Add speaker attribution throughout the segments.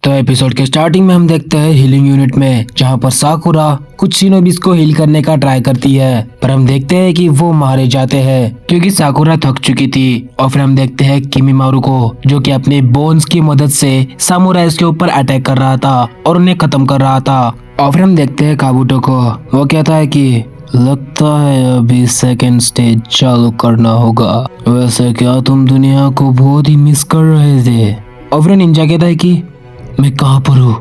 Speaker 1: तो एपिसोड के स्टार्टिंग में हम देखते हैं हीलिंग यूनिट में, जहाँ पर साकुरा कुछ शिनोबिस को हील करने का ट्राई करती है, पर हम देखते हैं कि वो मारे जाते हैं क्योंकि साकुरा थक चुकी थी। और फिर हम देखते हैं किमीमारू को, जो कि अपने बोन्स की मदद से सामुराइज के ऊपर अटैक कर रहा था और उन्हें खत्म कर रहा था। और फिर हम देखते हैं काबुटो को, वो कहता है कि लगता है अभी सेकंड स्टेज चालू करना होगा। वैसे क्या तुम दुनिया को बहुत ही मिस कर रहे थे? और फिर निंजा कहता है कि मैं कहाँ पर हूँ,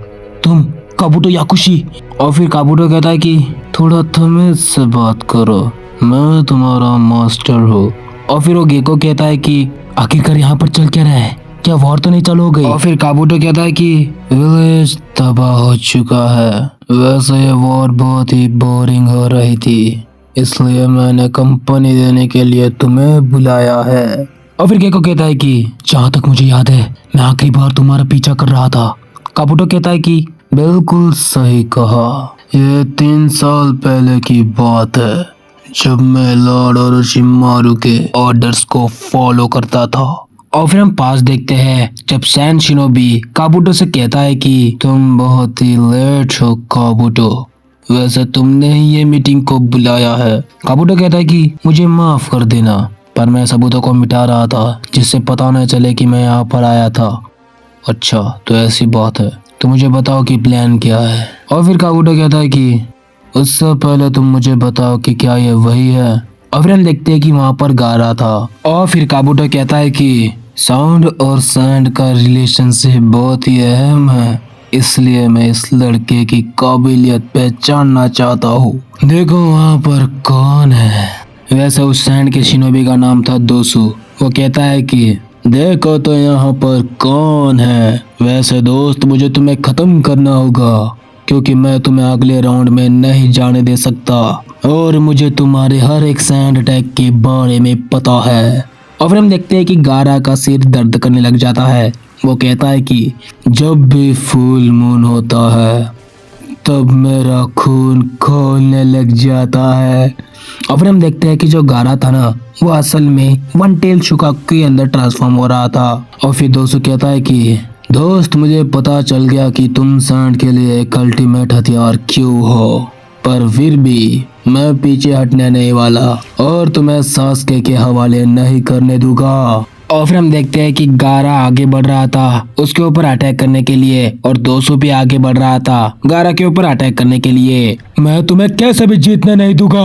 Speaker 1: तुम काबुटो याकुशी। और फिर काबुटो कहता है कि थोड़ा तमीज से बात करो, मैं तुम्हारा मास्टर हूँ। और फिर वो गेको कहता है कि आखिरकार यहाँ पर चल क्या रहा है, क्या वॉर तो नहीं चालू हो गई? और फिर काबुटो कहता है कि विलेज तबाह हो चुका है, वैसे ये वॉर बहुत ही बोरिंग हो रही थी, इसलिए मैंने कंपनी देने के लिए तुम्हें बुलाया है। और फिर गेको कहता है कि जहाँ तक मुझे याद है मैं आखिरी बार तुम्हारा पीछा कर रहा था। काबुटो कहता है कि बिल्कुल सही कहा, ये 3 साल पहले की बात है, जब मैं लॉर्ड ओरोचिमारू के ऑर्डर्स को फॉलो करता था। और फिर हम पास देखते हैं जब सैन शिनोबी काबुटो से कहता है कि तुम बहुत ही लेट हो काबुटो, वैसे तुमने ही ये मीटिंग को बुलाया है। काबुटो कहता है कि मुझे माफ कर देना, पर मैं सबूतों को मिटा रहा था जिससे पता न चले कि मैं यहाँ पर आया था। अच्छा तो ऐसी बात है, तो मुझे बताओ कि प्लान क्या है। और फिर काबुटो कहता है कि उससे पहले तुम मुझे बताओ कि क्या ये वही है। और फिर हम देखते हैं कि वहाँ पर गारा था। और फिर काबुटो कहता है कि साउंड और सैंड का रिलेशनशिप बहुत ही अहम है, इसलिए मैं इस लड़के की काबिलियत पहचानना चाहता हूँ। देखो वहाँ पर कौन है। वैसे उस सैंड के शिनोबी का नाम था दोसु। वो कहता है कि देखो तो यहाँ पर कौन है। वैसे दोस्त मुझे तुम्हें खत्म करना होगा, क्योंकि मैं तुम्हें अगले राउंड में नहीं जाने दे सकता, और मुझे तुम्हारे हर एक सैंड अटैक के बारे में पता है। और फिर हम देखते हैं कि गारा का सिर दर्द करने लग जाता है। वो कहता है कि जब भी फुल मून होता है तब मेरा खून खोलने लग जाता है। और फिर हम देखते हैं कि जो गारा था ना, वो असल में वन टेल शुकाकु के अंदर ट्रांसफॉर्म हो रहा था। और फिर दोस्तों कहता है कि दोस्त मुझे पता चल गया कि तुम सैंड के लिए एक अल्टीमेट हथियार क्यों हो, पर फिर भी मैं पीछे हटने नहीं वाला और तुम्हें सास्के के हवाले नहीं करने दूंगा। और फिर हम देखते हैं कि गारा आगे बढ़ रहा था उसके ऊपर अटैक करने के लिए, और 200 भी आगे बढ़ रहा था गारा के ऊपर अटैक करने के लिए। मैं तुम्हें कैसे भी जीतने नहीं दूंगा।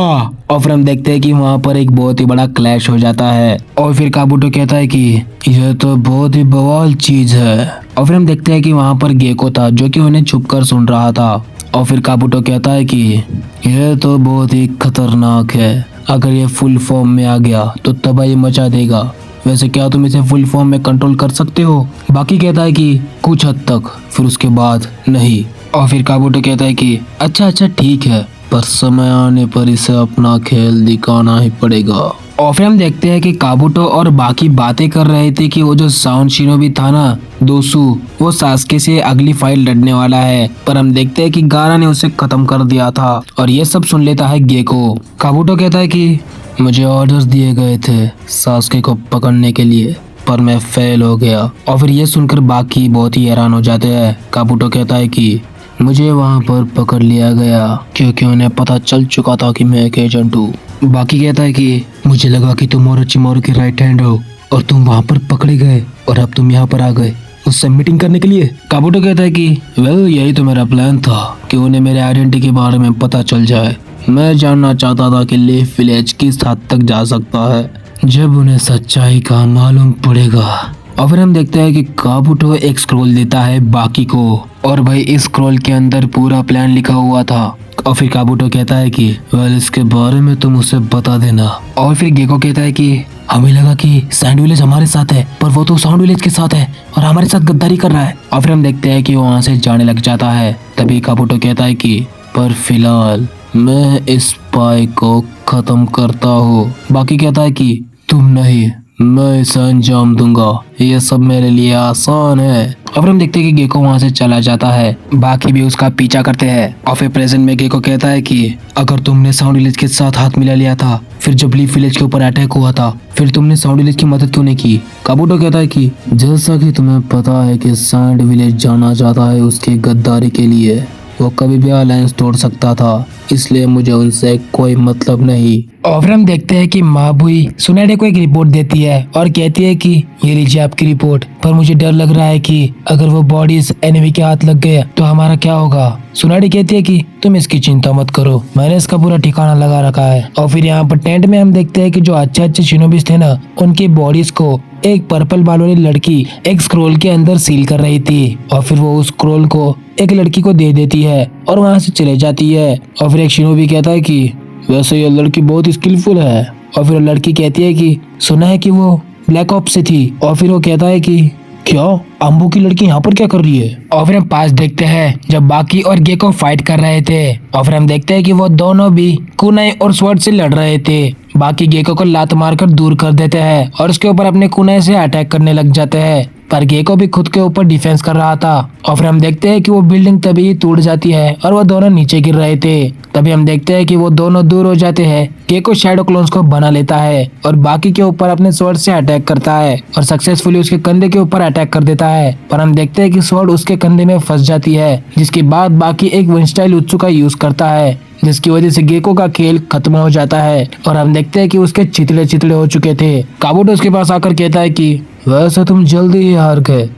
Speaker 1: और फिर हम देखते हैं कि वहाँ पर एक बहुत ही बड़ा क्लैश हो जाता है। और फिर काबुटो कहता है कि यह तो बहुत ही बवाल चीज है। और फिर हम देखते हैं कि वहाँ पर गेको था, जो कि उन्हें छुपकर सुन रहा था। और फिर काबुटो कहता है कि यह तो बहुत ही खतरनाक है, अगर ये फुल फॉर्म में आ गया तो तबाही मचा देगा। वैसे क्या तुम इसे फुल फॉर्म में कंट्रोल कर सकते हो? बाकी कहता है कि कुछ हद तक, फिर उसके बाद नहीं। और फिर काबुटो कहता है कि अच्छा ठीक है, पर समय आने पर इसे अपना खेल दिखाना ही पड़ेगा। और फिर हम देखते हैं कि काबुटो और बाकी बातें कर रहे थे कि वो जो साउंड शिनोबी था ना दोसु, वो सास्के से अगली फाइट लड़ने वाला है, पर हम देखते हैं कि गारा ने उसे खत्म कर दिया था। और ये सब सुन लेता है गेको। काबुटो कहता है कि मुझे ऑर्डर्स दिए गए थे सास्के को पकड़ने के लिए, पर मैं फेल हो गया। और फिर ये सुनकर बाकी बहुत ही हैरान हो जाते हैं। काबुटो कहता है कि मुझे वहाँ पर पकड़ लिया गया क्योंकि उन्हें पता चल चुका था कि मैं एक एजेंट हूँ। बाकी कहता है कि मुझे लगा कि तुम ओरोचिमारू की राइट हैंड हो और तुम वहाँ पर पकड़े गए और अब तुम यहाँ पर आ गए मुझसे मीटिंग करने के लिए। काबुटो कहता है कि वेल यही तो मेरा प्लान था कि उन्हें मेरे आइडेंटिटी के बारे में पता चल जाए। मैं जानना चाहता था कि लीफ विलेज किस हद तक जा सकता है जब उन्हें सच्चाई का मालूम पड़ेगा। और फिर हम देखते हैं कि काबुटो एक स्क्रॉल देता है बाकी को, और भाई इस स्क्रॉल के अंदर पूरा प्लान लिखा हुआ था। और फिर काबुटो कहता है कि वेल इसके बारे में तुम उसे बता देना। और फिर गेको कहता है कि हमें लगा कि सैंड विलेज हमारे साथ है, पर वो तो साउंड विलेज के साथ है और हमारे साथ गद्दारी कर रहा है। और फिर हम देखते हैं कि वो वहाँ से जाने लग जाता है। तभी काबुटो कहता है कि पर फिलहाल मैं इस स्पाई को खत्म करता हूँ। बाकी कहता है कि तुम नहीं, मैं इसे अंजाम दूंगा, ये सब मेरे लिए आसान है। और फिर हम देखते हैं कि गेको वहाँ से चला जाता है, बाकी भी उसका पीछा करते हैं। और फिर प्रेजेंट में गेको कहता है कि अगर तुमने साउंड विलेज के साथ हाथ मिला लिया था, फिर जब लीफ विलेज के ऊपर अटैक हुआ था, फिर तुमने साउंड विलेज की मदद क्यों नहीं की? काबूटो कहता है कि जैसा कि तुम्हें पता है कि साउंड विलेज जाना जाता है उसकी गद्दारी के लिए, वो कभी भी अलायंस तोड़ सकता था, इसलिए मुझे उनसे कोई मतलब नहीं। और फिर हम देखते हैं कि माबुई सुनेडे को एक रिपोर्ट देती है और कहती है कि ये लीजिए आपकी रिपोर्ट, पर मुझे डर लग रहा है कि अगर वो बॉडीज एनिमी के हाथ लग गए तो हमारा क्या होगा। सुनाडी कहती है कि तुम इसकी चिंता मत करो, मैंने इसका पूरा ठिकाना लगा रखा है। और फिर यहाँ पर टेंट में हम देखते हैं कि जो अच्छे अच्छे शिनोबिस थे ना, उनकी बॉडीज को एक पर्पल बाल वाली लड़की एक स्क्रोल के अंदर सील कर रही थी। और फिर वो उस स्क्रोल को एक लड़की को दे देती है और वहाँ से चले जाती है। और फिर एक शिनोबी कहता है कि वैसे ये लड़की बहुत स्किलफुल है। और फिर लड़की कहती है कि सुना है कि वो ब्लैक ऑप्स से थी। और फिर वो कहता है कि क्या अम्बू की लड़की यहाँ पर क्या कर रही है? और फिर हम पास देखते हैं जब बाकी और गेको फाइट कर रहे थे। और फिर हम देखते हैं कि वो दोनों भी कुनाई और स्वॉर्ड से लड़ रहे थे। बाकी गेको को लात मारकर दूर कर देते हैं और उसके ऊपर अपने कुनाई से अटैक करने लग जाते हैं, पर गेको भी खुद के ऊपर डिफेंस कर रहा था। और फिर हम देखते हैं कि वो बिल्डिंग तभी ही टूट जाती है और वो दोनों नीचे गिर रहे थे। तभी हम देखते हैं कि वो दोनों दूर हो जाते हैं। गेको शैडो क्लोन्स को बना लेता है और बाकी के ऊपर अपने स्वॉर्ड से अटैक करता है और सक्सेसफुली उसके कंधे के ऊपर अटैक कर देता है। पर हम देखते हैं कि स्वॉर्ड उसके कंधे में फंस जाती है, जिसके बाद बाकी एक वन स्टाइल उत्सु का यूज करता है, जिसकी वजह से गेको का खेल खत्म हो जाता है। और हम देखते हैं कि उसके चितले चितले हो चुके थे। काबूटो उसके पास आकर कहता है कि वैसे तुम जल्दी ही हार गए,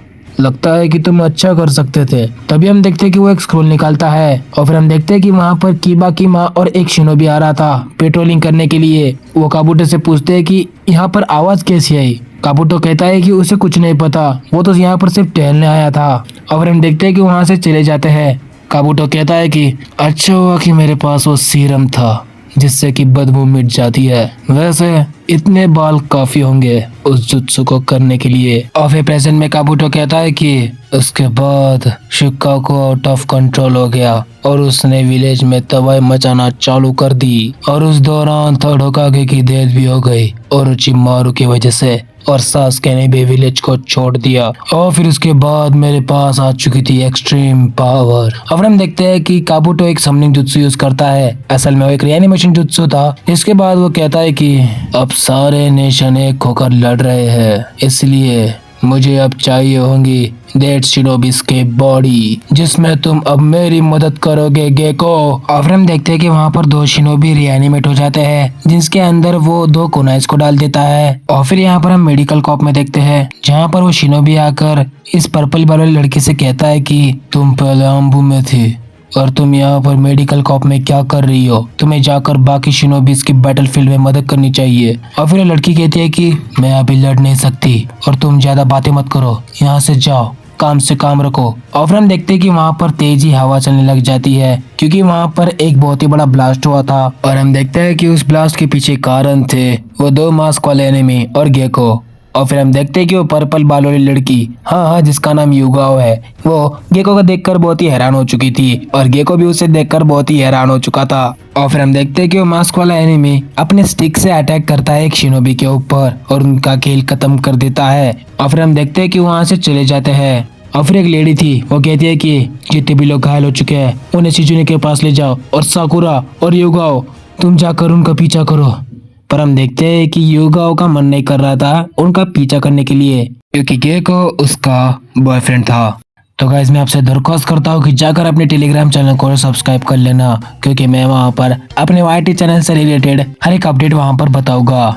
Speaker 1: लगता है कि तुम अच्छा कर सकते थे। तभी हम देखते हैं कि वो एक स्क्रोल निकालता है और फिर हम देखते हैं कि वहाँ पर कीबा की माँ और एक शिनोबी आ रहा था पेट्रोलिंग करने के लिए। वो काबूटो से पूछते हैं कि यहाँ पर आवाज कैसी आई। काबूटो कहता है कि उसे कुछ नहीं पता, वो तो यहाँ पर सिर्फ टहलने आया था। और फिर हम देखते हैं कि वहाँ से चले जाते हैं। काबूटो कहता है कि अच्छा हुआ कि मेरे पास वो सीरम था जिससे कि बदबू मिट जाती है, वैसे इतने बाल काफी होंगे उस जुत्सु को करने के लिए। और फिर प्रेजेंट में काबूटो कहता है कि उसके बाद शिकाको आउट ऑफ कंट्रोल हो गया और उसने विलेज में तबाही मचाना चालू कर दी। और उस दौरान थर्ड होकागे की डेथ भी हो गई ओरोचिमारू की वजह से, और सासुके ने भी विलेज को छोड़ दिया। और फिर उसके बाद मेरे पास आ चुकी थी एक्सट्रीम पावर। अब हम देखते हैं कि काबूटो एक समनिंग जुत्सु यूज करता है, असल में वो एक रिएनिमेशन जुत्सु था। इसके बाद वो कहता है कि अब सारे नेशन एक होकर लड़ रहे हैं, इसलिए मुझे अब चाहिए होंगी डेड शिनोबिस के बॉडी, जिसमें तुम अब मेरी मदद करोगे गेको। और फिर हम देखते हैं कि वहाँ पर दो शिनोबी रिएनिमेट हो जाते हैं, जिसके अंदर वो दो कुनाइस को डाल देता है। और फिर यहाँ पर हम मेडिकल कॉप में देखते हैं, जहाँ पर वो शिनोबी आकर इस पर्पल बाल वाली लड़की से कहता है कि तुम पहले अम्बू में थी और तुम यहाँ पर मेडिकल कॉप में क्या कर रही हो, तुम्हें जाकर बाकी शिनोबिस की बैटलफील्ड में मदद करनी चाहिए। और फिर लड़की कहती है कि मैं अभी लड़ नहीं सकती और तुम ज्यादा बातें मत करो, यहाँ से जाओ, काम से काम रखो। और फिर हम देखते हैं कि वहाँ पर तेजी हवा चलने लग जाती है, क्योंकि वहाँ पर एक बहुत ही बड़ा ब्लास्ट हुआ था। और हम देखते हैं कि उस ब्लास्ट के पीछे कारण थे वो दो मास्क वाले एनिमी और गेको। और फिर हम देखते हैं कि वो पर्पल बाल वाली लड़की, हाँ जिसका नाम युगाओ है, वो गेको को देखकर बहुत ही हैरान हो चुकी थी और गेको भी उसे देखकर बहुत ही हैरान हो चुका था। और फिर हम देखते हैं कि वो मास्क वाला एनिमी अपने स्टिक से अटैक करता है एक शिनोबी के ऊपर और उनका खेल खत्म कर देता है। और फिर हम देखते हैं कि वहाँ से चले जाते हैं। और फिर एक लेडी थी, वो कहती है कि जितने भी लोग घायल हो चुके हैं उन्हें शिजुने के पास ले जाओ और साकुरा और युगाओ तुम जाकर उनका पीछा करो। पर हम देखते हैं कि युगाओ का मन नहीं कर रहा था उनका पीछा करने के लिए, क्योंकि गेको उसका बॉयफ्रेंड था। तो गाइस मैं आपसे दरख्वास्त करता हूँ कि जाकर अपने टेलीग्राम चैनल को सब्सक्राइब कर लेना, क्योंकि मैं वहाँ पर अपने YT चैनल से रिलेटेड हर एक अपडेट वहाँ पर बताऊंगा।